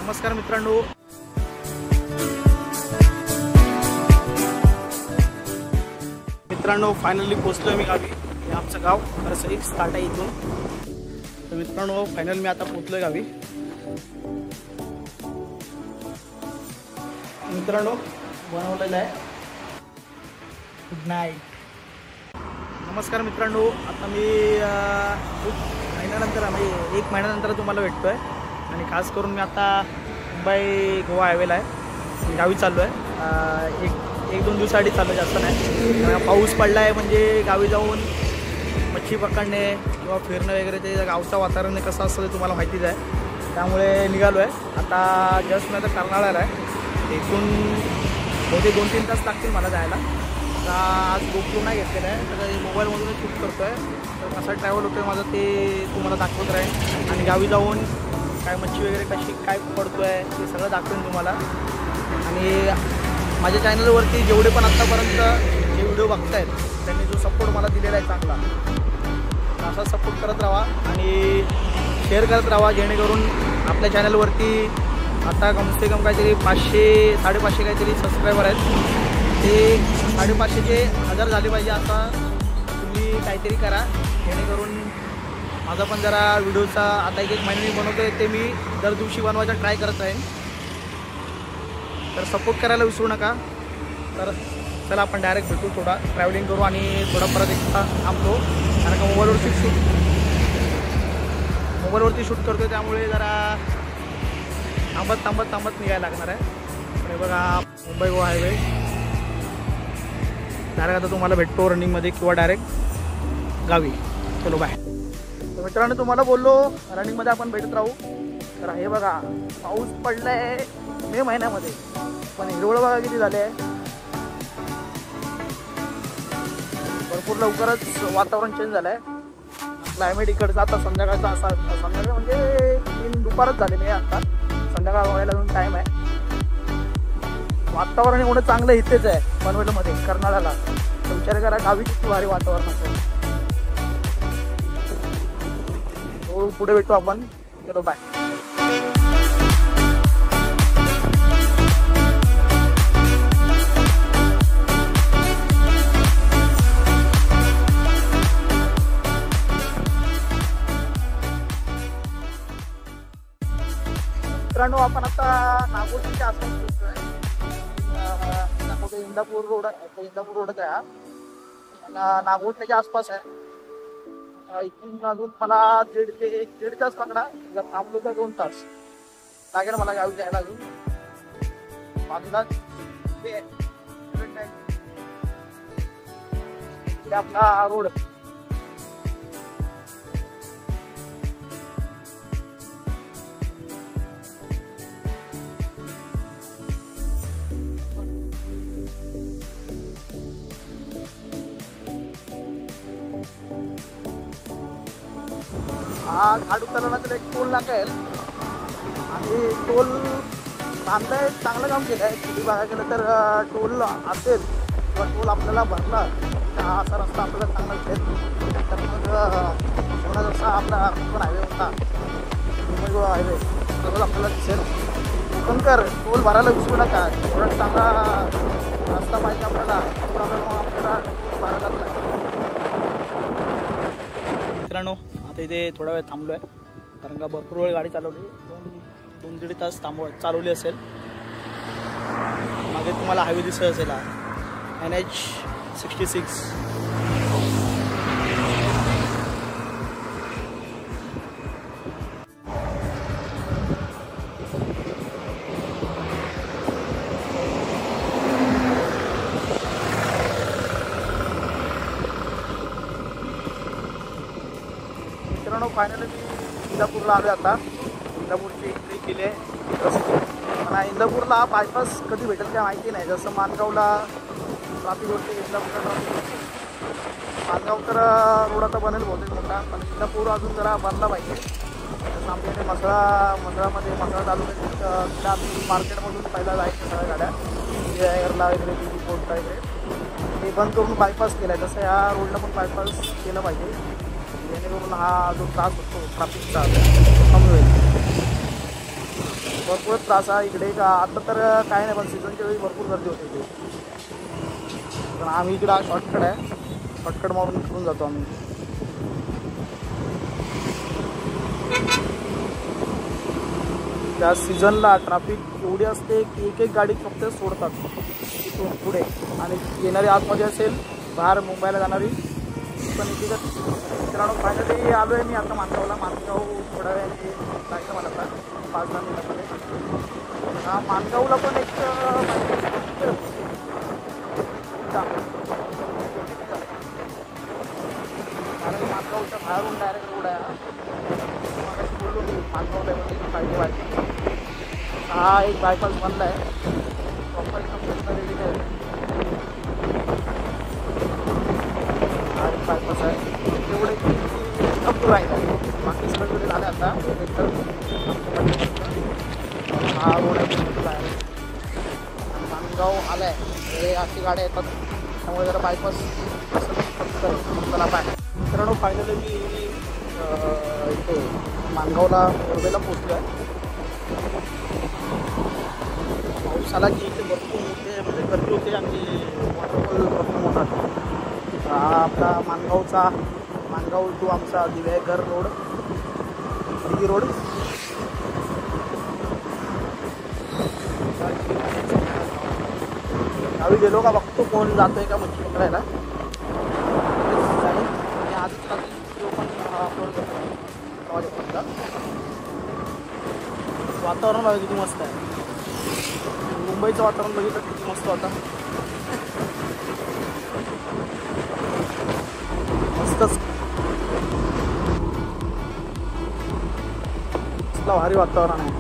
नमस्कार मित्रांनो, फायनली पोहोचलोय मी गावी. हे आमचं गाव रसई स्टार्ट आहे इथून. तर मित्रांनो फायनल मी आता पोहोचलोय गावी. मित्रांनो बनवलेलं आहे गुड नाईट. नमस्कार मित्रांनो, आता मी खूप महिन्यानंतर म्हणजे 1 महिन्यानंतर तुम्हाला भेटतोय आणि खास करून मी आता मुंबई गोवा हायवेला आहे. गावी चाललो आहे. एक 2 दिवसासाठी चाललो, जास्त नाही. पाऊस पडला आहे म्हणजे गावी जाऊन मच्छी पकडणे किंवा फिरणं वगैरे ते गावचं वातावरण कसं असतं ते तुम्हाला माहितीच आहे. त्यामुळे निघालो आहे. आता जस्ट मी आता कर्नाळ्याला आहे. इथून बहुतेक 2-3 तास लागतील मला जायला. आता आज गोप्रो नाही घेतलेलं आहे, तर मोबाईलमधूनच शूट करतो आहे. तर कसा ट्रॅव्हल होतो आहे माझा ते तुम्हाला दाखवत राहील. आणि गावी जाऊन काय मच्छी वगैरे कशी काय पडतो आहे ते सगळं दाखवेन तुम्हाला. आणि माझ्या चॅनलवरती जेवढे पण आत्तापर्यंत जे व्हिडिओ बघतायत त्यांनी जो सपोर्ट मला दिलेला आहे चांगला, असा सपोर्ट करत राहा आणि शेअर करत राहा, जेणेकरून आपल्या चॅनलवरती आता कमसे कम काहीतरी 500-550 काहीतरी सबस्क्रायबर आहेत. ते 550चे 1000 झाले पाहिजे. आता तुम्ही काहीतरी करा, जेणेकरून माझा पण जरा व्हिडिओचा आता 1 महिन्याने बनवतो आहे ते मी दर दिवशी बनवायचा ट्राय करत राहीन. तर सपोर्ट करायला विसरू नका. तर चला आपण डायरेक्ट भेटू, थोडा ट्रॅव्हलिंग करू आणि थोडा परत एकदा थांबतो, कारण का मोबाईलवरती शूट करतो त्यामुळे जरा थांबत निघायला लागणार आहे. आणि बघा मुंबई गोवा हायवे. डायरेक्ट आता तुम्हाला भेटतो रनिंगमध्ये किंवा डायरेक्ट गावी. चलो बाय. तर मित्रांनो तुम्हाला बोललो रनिंगमध्ये आपण भेटत राहू. तर हे बघा पाऊस पडला आहे मे महिन्यामध्ये, पण हिरवळ बघा किती झाले आहे. भरपूर लवकरच वातावरण चेंज झालं आहे. क्लायमेट इकडचं आता संध्याकाळचा असा, संध्याकाळ म्हणजे दुपारच झाले नाही, आता संध्याकाळ व्हायला अजून टाईम आहे. वातावरण एवढं चांगलं इथेच आहे पनवेलमध्ये कर्नाळ्याला. तर विचार करा गावी किती भारी वातावरण असेल. पुढे भेटू आपण. चलो बाय. मित्रांनो आपण आता नागोठच्या आसपास पोहोचतोय. इंदापूर रोडच आहे हा. नागोठच्या आसपास आहे. इथून अजून मला 1.5 तास पकडा. जर थांबलो तर 2 तास लागेल मला गावी जायला. अजून आपला रोड. हा घाट उतरवण्याचं एक टोल लागेल आणि टोल बांधलाय, चांगलं काम केलं आहे. तुम्ही बघायला गेलं तर टोल असेल किंवा टोल आपल्याला भरला असा रस्ता आपल्याला चांगला मिळेल. तर मग एवढा जसा आपला कोकण हायवे होता, मुंबई गोवा हायवे, सगळं आपल्याला दिसेल. कोकणकर टोल भरायला विसरू नका. एवढा चांगला रस्ता पाहिजे आपल्याला, आपल्याला भरायला लागला. मित्रांनो आता इथे थोडा वेळ थांबलो आहे, कारण का भरपूर वेळ गाडी चालवली. 2-1.5 तास चालवली असेल. मागे तुम्हाला हायवे दिसत असेल NH66. मित्रांनो फायनली मी इंदापूरला आलो. आता इंदापूरची एंट्री केली आहे. पण इंदापूरला बायपास कधी भेटेल काय माहिती नाही. जसं माणगावला ट्राफिक होते, इंदापूरला ट्राफिक होते. माणगाव तर रोड आता बनेल बहुतेक मोठा, पण इंदापूर अजून जरा बनला पाहिजे. जसं आमच्या इथे मसळामध्ये मसळा तालुक्यात आम्ही मार्केटमधून पहिला जायचं सगळ्या गाड्या एअरला वगैरे दिली कोर्टला वगैरे ते बंद करून बायपास केला आहे. तसं ह्या रोडला पण बायपास केलं पाहिजे, जेणेकरून हा जो त्रास होतो ट्राफिकचा कमी होईल. भरपूर त्रास आहे इकडे का. आता तर काय नाही, पण सीझनच्या वेळी भरपूर गर्दी होते इथे. पण आम्ही इकडे हा शॉर्टकट आहे, शॉर्टकट मारून निघून जातो आम्ही. त्या सीझनला ट्रॅफिक एवढी असते की एक एक गाडी फक्त सोडतात तिथून पुढे, आणि येणारी आतमध्ये असेल बाहेर मुंबईला जाणारी पण इथे. मित्रांनो फायनली आलो आहे मी आता माणगावला. माणगाव थोड्या वेळाने जायचं मला आता 5-10 मिनिटामध्ये. हा माणगावला पण एक माणगावच्या बाहेरून डायरेक्ट रोड आहे. बोललो मी माणगावला पाहिजे बायपास. हा एक बायपास बनला आहे प्रॉपर रेडी आहे. हा एक बायपास आहे तेवढे खूप राहील आहे. बाकी सगळं झालं आता. हा रोड आहे माणगाव आला आहे. अशी गाड्या येतात त्यामुळे जरा बायपास चला पाय. मित्रांनो फायनली मी इथे माणगावला मुंबईला पोचलो आहे. पाऊस आला की इथे भरपूर मोठे म्हणजे गर्दी होते आणि वॉटरफॉल भरपूर मोठा. हा आपला माणगाव टू आमचा दिवेघर रोड, दिघी रोड. गावी गेलो का बघतो कोण जातोय का मच्छी पकडायला. आणि आजच रात्री पण अपलोड करतो. वातावरण बघा किती मस्त आहे. मुंबईचं वातावरण बघितलं किती मस्त होता. मस्तच भारी वातावरण आहे.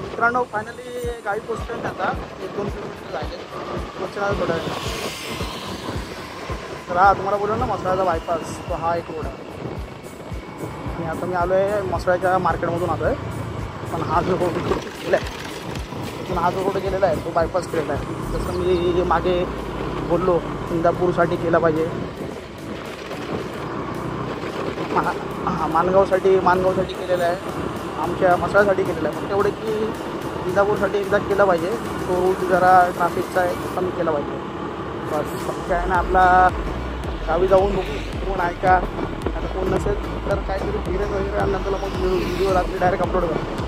मित्रांनो फायनली गाडी पोचतोय मी आता. 1-2 किलोमीटर जायचे पोचणार थोड्या वेळा. तर हा तुम्हाला बोललो ना मसळ्याचा बायपास, तो हा एक रोड आहे. आणि आता मी आलो आहे मसळ्याच्या मार्केटमधून आलो आहे. पण हा जो रोड केला आहे तिथून हा जो रोड गेलेला आहे तो बायपास केलेला आहे. जसं मी मागे बोललो इंदापूरसाठी केला पाहिजे, माणगावसाठी केलेला आहे, आमच्या मसळ्यासाठी केलेला आहे. फक्त एवढे की इंदापूरसाठी एकदा केला पाहिजे. तो रूट जरा ट्रॅफिकचा आहे कमी केला पाहिजे बस. काय ना आपला गावी जाऊन बघू कोण आहे का. आता कोण नसेल तर काहीतरी फिरत वगैरे आणि नंतर मग व्हिडिओ रात्री डायरेक्ट अपलोड करतो.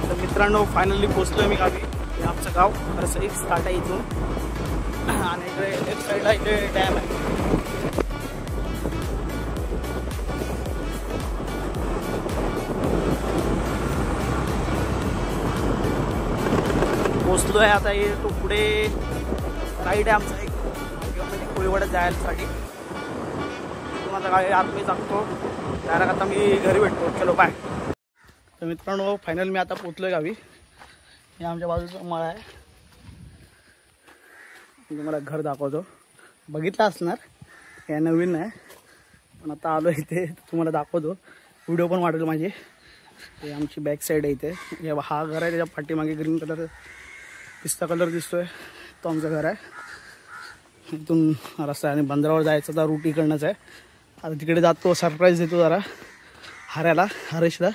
तर मित्रांनो फायनली पोचलो आहे मी गावी. हे आमचं गाव खरंच एक स्टार्ट आहे इथून. आणि इकडे लेफ्ट साईडला इकडे डॅम आहे. पोचलो आहे आता. हे तो पुढे राईड आहे आमचा एक म्हणजे कोळीवाड्यात जायसाठी. आता गाडी आतमध्ये जातो डायरेक्ट. आता मी घरी भेटतो. चलो बाय. तर मित्रांनो फायनल मी आता पोचलो आहे गावी. हे आमच्या बाजूचा मळा आहे. तुम्हाला घर दाखवतो. बघितलं असणार या नवीन आहे पण आता आलो इथे तुम्हाला दाखवतो. व्हिडिओ पण वाढेल माझी. हे आमची बॅक साईड आहे इथे. हा घर आहे त्याच्या पाठीमागे ग्रीन कलर पिस्ता कलर दिसतोय तो आमचं घर आहे. इथून रस्ता आहे आणि बंदरावर जायचं तर रूट इकडनंच आहे. आता तिकडे जातो सरप्राईज देतो जरा हरेशला.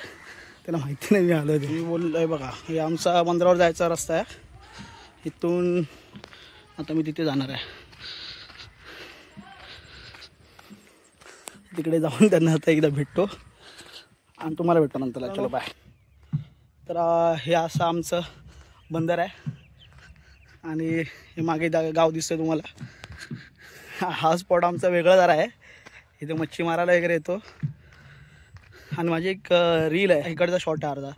त्याला माहिती नाही मी आलो. मी बोललो आहे बघा हे आमचा बंदरावर जायचा रस्ता आहे. इथून आता मी तिथे जाणार आहे. तिकडे जाऊन त्यांना आता एकदा भेटतो आणि तुम्हाला भेटतो नंतरला. चलो बाय. तर हे असं आमचं बंदर आहे आणि हे मागे गाव दिसतंय तुम्हाला. हा स्पॉट आमचा वेगळा जरा आहे. इथे मच्छी मारायला वगैरे येतो. आणि माझी एक रील आहे इकडचा शॉर्ट आहे अर्धा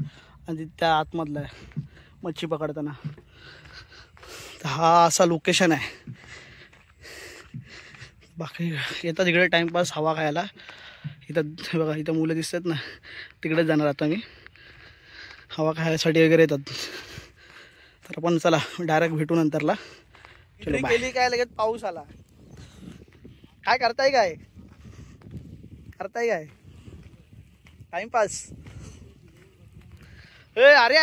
आणि त्या आतमधला आहे मच्छी पकडताना. तर हा असा लोकेशन आहे. बाकी येतात इकडे टाईमपास हवा खायला. इथं बघा इथं मुलं दिसतात ना तिकडेच जाणार आता मी. हवा खायसाठी वगैरे येतात. तर आपण चला डायरेक्ट भेटू नंतरला. चलो केली काय लगेच पाऊस आला. काय करताय काय टाइमपास? ए अरे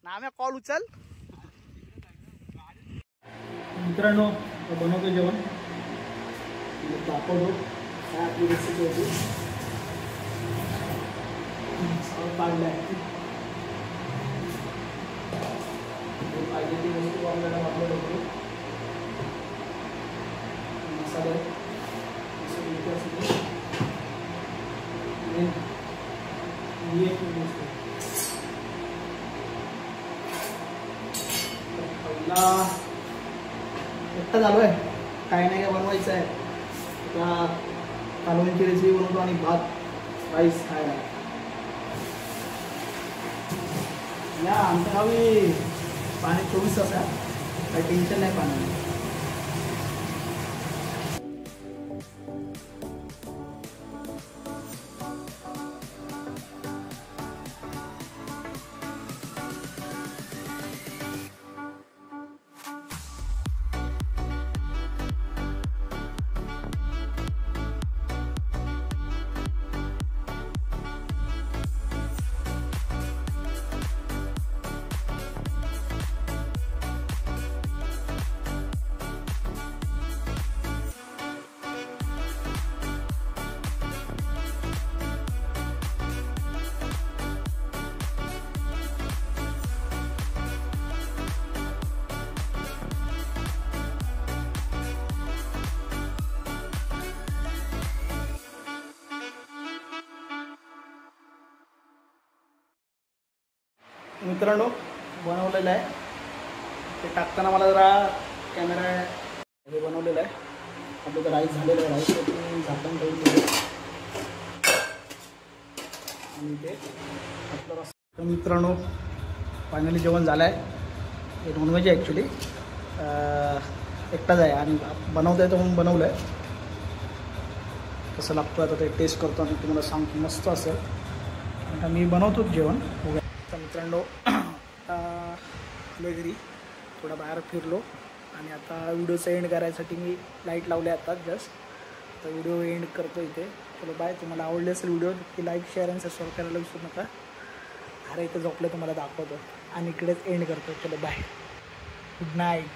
नाम्या कॉल उचल. मित्रांनो बनवतो जेवण, दाखवतो काय आपली रेसिपी होती. पाडलाय पाहिजे ती वस्तू आपल्याला वापरत होती. मसाले पहिला एकटा झालो आहे, काही नाही काय बनवायचं आहे. आता कालवणची रेसिपी बनवतो आणि भात राईस खायला. या आमच्या गावी पाणी 24 तास आहे, काही टेन्शन नाही पाणी. मित्रांनो बनवलेलं आहे ते टाकताना मला जरा कॅमेरा हे बनवलेलं आहे. आपलं तर राईस झालेलं आहे, राईसवरती झाकण ठेवून दिलं आणि ते आपलं रस्सा. मित्रांनो फायनली जेवण झालं आहे. हे नॉनव्हेज आहे ॲक्च्युली, एकटाच आहे आणि बनवता येतं म्हणून बनवलं आहे. कसं लागतं आता ते टेस्ट करतो आणि तुम्हाला सांगतो, मस्त असेल. आता मी बनवतोच जेवण. तर मित्रांनो आलो घरी, थोडा बाहेर फिरलो आणि आता व्हिडिओचं एंड करायसाठी मी लाईट लावले आता जस्ट. तर व्हिडिओ एंड करतो इथे. चलो बाय. तुम्हाला आवडले असेल व्हिडिओ की लाईक शेअर आणि सबस्क्राईब करायला विसरू नका. अरे इथं झोपलं तुम्हाला दाखवतो आणि इकडेच एंड करतो. चलो बाय, गुड नाईट.